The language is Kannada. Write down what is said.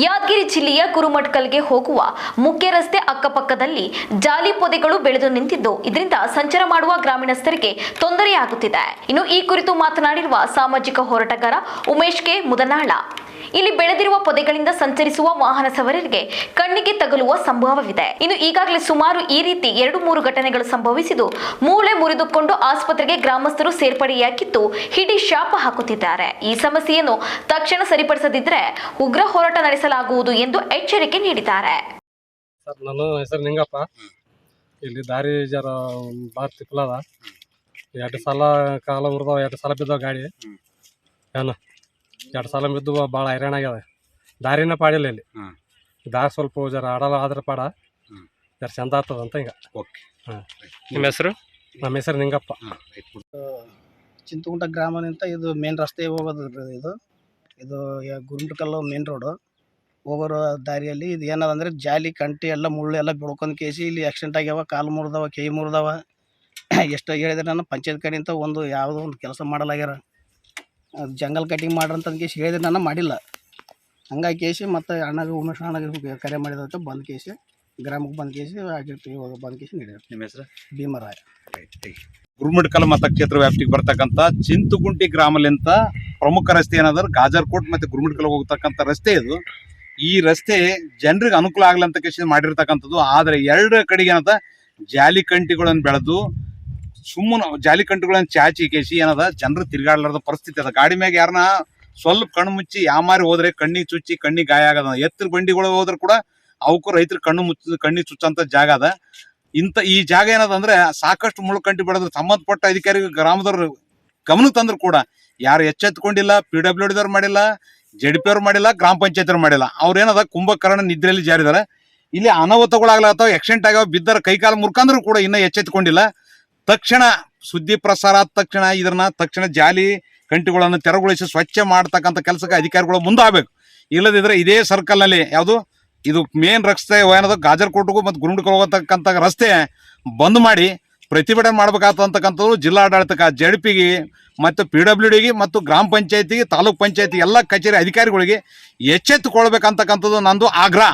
ಯಾದಗಿರಿ ಜಿಲ್ಲೆಯ ಕುರುಮಟ್ಕಲ್ಗೆ ಹೋಗುವ ಮುಖ್ಯ ರಸ್ತೆ ಅಕ್ಕಪಕ್ಕದಲ್ಲಿ ಜಾಲಿ ಪೊದೆಗಳು ಬೆಳೆದು ನಿಂತಿದ್ದು ಇದರಿಂದ ಸಂಚಾರ ಮಾಡುವ ಗ್ರಾಮೀಣಸ್ಥರಿಗೆ ತೊಂದರೆಯಾಗುತ್ತಿದೆ. ಇನ್ನು ಈ ಕುರಿತು ಮಾತನಾಡಿರುವ ಸಾಮಾಜಿಕ ಹೋರಾಟಗಾರ ಉಮೇಶ್ ಕೆ ಮುದನಾಳ, ಇಲ್ಲಿ ಬೆಳೆದಿರುವ ಪೊದೆಗಳಿಂದ ಸಂಚರಿಸುವ ವಾಹನ ಸವಾರರಿಗೆ ಕಣ್ಣಿಗೆ ತಗುಲುವ ಸಂಭವವಿದೆ. ಇನ್ನು ಈಗಾಗಲೇ ಸುಮಾರು ಈ ರೀತಿ 2-3 ಘಟನೆಗಳು ಸಂಭವಿಸಿದ್ದು ಮೂಳೆ ಮುರಿದುಕೊಂಡು ಆಸ್ಪತ್ರೆಗೆ ಗ್ರಾಮಸ್ಥರು ಸೇರ್ಪಡೆಯಾಗಿದ್ದು ಹಿಡಿ ಶಾಪ ಹಾಕುತ್ತಿದ್ದಾರೆ. ಈ ಸಮಸ್ಯೆಯನ್ನು ತಕ್ಷಣ ಸರಿಪಡಿಸದಿದ್ದರೆ ಉಗ್ರ ಹೋರಾಟ ನಡೆಸಲಾಗುವುದು ಎಂದು ಎಚ್ಚರಿಕೆ ನೀಡಿದ್ದಾರೆ. ಸರ್, ನನ್ನ ಹೆಸರು ನಿಂಗಪ್ಪ. ಇಲ್ಲಿ ದಾರಿ ಜರ ಭಾಳ ತಿಪ್ಪಲದ. 2 ಸಲ ಕಾಲ ಮುರಿದವ, 2 ಸಲ ಬಿದ್ದವ ಗಾಡಿ. ಏನು 2 ಸಲ ಬಿದ್ದು ಭಾಳ ಹೈರಾಣ ಆಗ್ಯದ. ದಾರಿನ ಪಾಡಿಲ್ಲ ಇಲ್ಲಿ. ದಾರಿ ಸ್ವಲ್ಪ ಜರ ಆಡಲ್ಲ ಆದ್ರೆ ಪಾಡ ಜರ ಚಂದ ಆಗ್ತದಂತ ಹಿಂಗೆ. ನಿಮ್ಮ ಹೆಸರು? ನಮ್ಮ ಹೆಸರು ನಿಂಗಪ್ಪ. ಚಿಂತಗುಂಟ ಗ್ರಾಮದಿಂದ ಇದು ಮೇನ್ ರಸ್ತೆ ಹೋಗೋದು. ಇದು ಗುರುಮಟ್ಕಲ್ ಮೇನ್ ರೋಡು ಹೋಗೋರು ದಾರಿಯಲ್ಲಿ ಇದು ಏನದಂದರೆ ಜಾಲಿ ಕಂಟಿ ಎಲ್ಲ ಮುಳ್ಳು ಎಲ್ಲ ಬೆಳ್ಕೊಂಡು ಕೇಸಿ ಇಲ್ಲಿ ಆಕ್ಸಿಡೆಂಟ್ ಆಗ್ಯಾವ. ಕಾಲು ಮುರಿದವ, ಕೈ ಮುರಿದವ. ಎಷ್ಟು ಹೇಳಿದ್ರೆ ನಾನು ಪಂಚಾಯತ್ ಕಡೆಯಿಂದ ಯಾವುದೋ ಒಂದು ಕೆಲಸ ಮಾಡಲಾಗ್ಯಾರ. ಅದು ಜಂಗಲ್ ಕಟಿಂಗ್ ಮಾಡ್ರಂತ ಕೇಸಿ ಹೇಳಿದ್ರೆ ನಾನು ಮಾಡಿಲ್ಲ. ಹಂಗಾಗಿ ಕೇಸಿ ಮತ್ತು ಅಣ್ಣಗೆ ಉಮೇಶ್ ಅಣ್ಣಗೆ ಕರೆ ಮಾಡಿದಂತ ಬಂದು ಕೇಸಿ ಗ್ರಾಮಕ್ಕೆ ಬಂದು ಕೇಸಿ ಆಗಿರ್ತೀವಿ. ಇವಾಗ ಬಂದು ಕೇಸಿ ನೀಡಿದ್ರು. ನಿಮ್ಮ ಹೆಸರು? ಭೀಮರಾಯ. ಗುರುಮಟ್ಕಲ್ ಮತಕ್ಷೇತ್ರ ವ್ಯಾಪ್ತಿಗೆ ಬರ್ತಕ್ಕಂಥ ಚಿಂತಗುಂಟಿ ಗ್ರಾಮಲಿಂತ ಪ್ರಮುಖ ರಸ್ತೆ ಏನಾದ್ರೆ ಗಾಜರ್ಕೋಟ್ ಮತ್ತು ಗುರುಮಟ್ಕಲ್ ಹೋಗ್ತಕ್ಕಂಥ ರಸ್ತೆ ಇದು. ಈ ರಸ್ತೆ ಜನರಿಗೆ ಅನುಕೂಲ ಆಗಲಿ ಅಂತ ಕೇಸಿ ಮಾಡಿರ್ತಕ್ಕಂಥದ್ದು. ಆದರೆ 2 ಕಡೆಗೆ ಏನದ ಜಾಲಿ ಕಂಟಿಗಳನ್ನು ಬೆಳೆದು ಸುಮ್ಮನೆ ಜಾಲಿ ಕಂಟಿಗಳನ್ನು ಚಾಚಿ ಕೇಸಿ ಏನದ ಜನರು ತಿರುಗಾಡಲಾರ್ದ ಪರಿಸ್ಥಿತಿ ಅದ. ಗಾಡಿ ಮ್ಯಾಗ ಯಾರನ್ನ ಸ್ವಲ್ಪ ಕಣ್ಣು ಮುಚ್ಚಿ ಯಾಮಾರಿ ಹೋದ್ರೆ ಕಣ್ಣಿಗೆ ಚುಚ್ಚಿ ಕಣ್ಣಿಗೆ ಗಾಯ ಆಗದ. ಎತ್ತರ ಬಂಡಿಗಳು ಹೋದ್ರೆ ಕೂಡ ಅವಕ್ಕೂ ರೈತರು ಕಣ್ಣಿಗೆ ಚುಚ್ಚಂತ ಜಾಗ ಅದ. ಈ ಜಾಗ ಏನದಂದ್ರೆ ಸಾಕಷ್ಟು ಮುಳ್ಳುಕಂಟಿ ಬೆಳೆದ್ರು ಸಂಬಂಧಪಟ್ಟ ಅಧಿಕಾರಿಗಳು ಗ್ರಾಮದವ್ರು ಗಮನಕ್ಕೆ ತಂದ್ರು ಕೂಡ ಯಾರು ಎಚ್ಚೆತ್ಕೊಂಡಿಲ್ಲ. PWD ದವ್ರು ಮಾಡಿಲ್ಲ, JDP ಅವ್ರು ಮಾಡಿಲ್ಲ, ಗ್ರಾಮ ಪಂಚಾಯತ್ ಅವ್ರು ಮಾಡಿಲ್ಲ. ಅವ್ರೇನದ ಕುಂಭಕರ್ಣ ನಿದ್ರೆಯಲ್ಲಿ ಜಾರಿದಾರೆ. ಇಲ್ಲಿ ಅನಾಹುತಗಳಾಗ್ಲತ್ತಾವ, ಆಕ್ಸಿಡೆಂಟ್ ಆಗ್ಯಾವ, ಬಿದ್ದರ ಕೈಕಾಲು ಮುರ್ಕಂದ್ರು ಕೂಡ ಇನ್ನೂ ಎಚ್ಚೆತ್ಕೊಂಡಿಲ್ಲ. ತಕ್ಷಣ ಸುದ್ದಿ ಪ್ರಸಾರ ಆದ ತಕ್ಷಣ ತಕ್ಷಣ ಜಾಲಿ ಕಂಟಿಗಳನ್ನು ತೆರವುಗೊಳಿಸಿ ಸ್ವಚ್ಛ ಮಾಡ್ತಕ್ಕಂಥ ಕೆಲಸಕ್ಕೆ ಅಧಿಕಾರಿಗಳು ಮುಂದಾಗಬೇಕು. ಇಲ್ಲದಿದ್ರೆ ಇದೇ ಸರ್ಕಲ್ನಲ್ಲಿ ಯಾವುದು ಇದು ಮೇನ್ ರಸ್ತೆ ಏನದು ಗಾಜರ್ಕೋಟ್ಗೂ ಮತ್ತು ಗುರುಮಟ್ಕಲ್ ಹೋಗತಕ್ಕಂಥ ರಸ್ತೆ ಬಂದ್ ಮಾಡಿ ಪ್ರತಿಭಟನೆ ಮಾಡ್ಬೇಕಾಗ್ತಕ್ಕಂಥದ್ದು ಜಿಲ್ಲಾಡಳಿತಕ್ಕೆ, JDPಗೆ ಮತ್ತು PWDಗೆ ಮತ್ತು ಗ್ರಾಮ ಪಂಚಾಯತಿಗೆ, ತಾಲೂಕ್ ಪಂಚಾಯತಿ ಎಲ್ಲ ಕಚೇರಿ ಅಧಿಕಾರಿಗಳಿಗೆ ಎಚ್ಚೆತ್ತುಕೊಳ್ಬೇಕಂತಕ್ಕಂಥದ್ದು ನಂದು ಆಗ್ರಹ.